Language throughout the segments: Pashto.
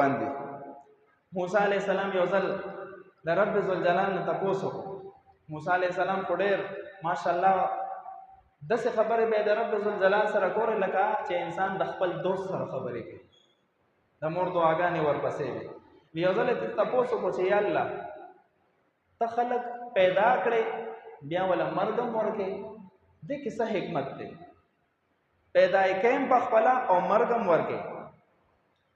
باندې موسی علیه السلام یو ځل د رب ذوالجلال نه تپوس وکړو. موسی علیه السلام خو ډېر ماشاءالله داسې خبرې به د رب ذوالجلال سره کولې لکه چې انسان د خپل دوست سره خبرې کوي، د مور دعاګانې ورپسې وي. یو ځل یې تپوس وکړو چې یا الله ته خلک پیدا کړې بیا وله مرګ هم ورکې، دې کې څه حکمت دی؟ پیدا یې کړې په خپله او مرګ هم ورکې.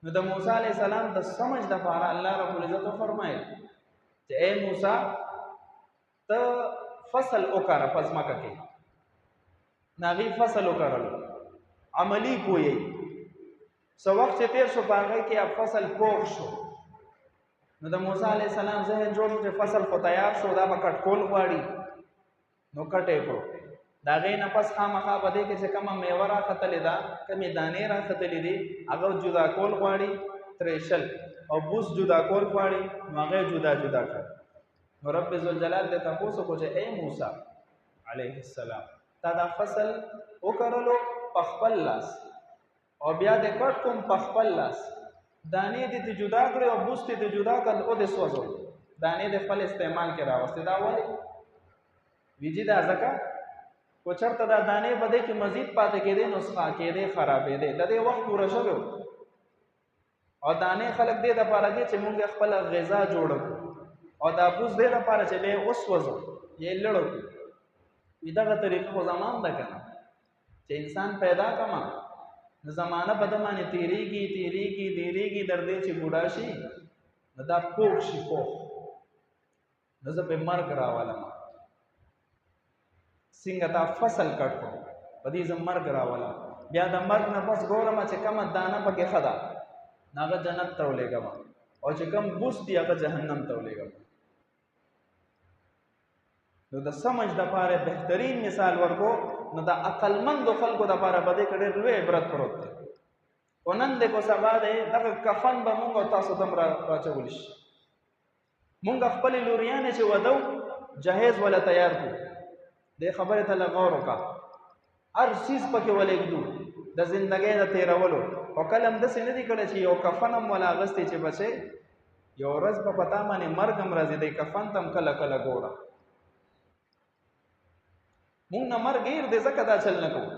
نو د موسی علیه السلام د سمجھ دپاره الله رب العزت وفرمایل چې اے موسی ته فصل وکړه په ځمکه کې. ناغي فصل وکړل عملی پوهی څه وخت چې تېر شو په هغې کې اب فصل پوخ شو. نو د موسی علیه السلام ذهن جوړ شو چې فصل خو تیار شو، دا به کټکول غواړي. نو کټ یې کړو. د هغې نه پس خامخا په دې کې چې کومه میوه راختلې ده، کومې دانې راختلې دي، هغه جدا کول غواړي، ترېشل او بوس جدا کول غواړي، نو هغه جدا جدا کړ. نو رب ذوالجلال دې تپوس وکړو چې اے موسی علیه السلام تا دا فصل وکرلو په خپل لاس او بیا دې کټ کوم په خپل لاس، دانې دې ته جدا کړې او بوس دې جدا کړ او دې سوځول، دانې دې خپل استعمال کې راوستې. دا ولې ویجی دا ځکه کو چرته دا دانې په دې کې مزید پاتې کېدې، نسخه کېدې، خرابېدې، د دې وخت پوره شوی او دانې خلک دې دپاره دي چې مونږ خپله غذا جوړه کړو او دا بوس دې دپاره چې بیا یې وسوځو یا یې لړو کړو. وي دغه طریقه خو زمان ده که نه چې انسان پیدا کړمه نو زمانه په ده باندې تېرېږي تېرېږي تېرېږي تر دې چې بوډا شي نو دا پوخ شي پوخ، نو زه پرې مرګ راولم. څنګه دا فصل کټ کړو په دې زه مرګ راولم، بیا د مرګ نه پس ګورم چې کومه دانه پکې ښه ده نو هغه جنت ته ولېږم او چې کوم بوس دي هغه جهنم ته ولېږم. نو د سمجھ دپاره بهترین مثال ورکو نو د عقلمندو خلکو دپاره په دې کې ډېر لوی عبرت پروت دی. خو نن دی کو سبا دی دغه کفن به مونږ او تاسو ته هم راچولی شي. مونږ خپلې لوریانې چې ودو جهیز وله تیار کړو، دې خبرې ته لږ غور وکړه، هر څیز پکې ولېږدو د زندګۍ د تېرولو. او کله هم داسې نه دي کړی چې یو کفن هم وله اغوستی چې بچې یو ورځ به په تا باندې مرګ هم راځي، دی کفن ته هم کله کله ګوره. مونږ نه مرګ هېر دی ځکه دا چل نه کوو،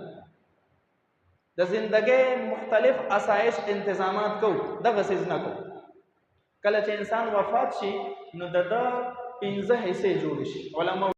د زندګۍ مختلف اسایش انتظامات کوو، دغه څیز نه کوو. کله چې انسان وفات شي نو د ده 15 حصې جوړې شي. علما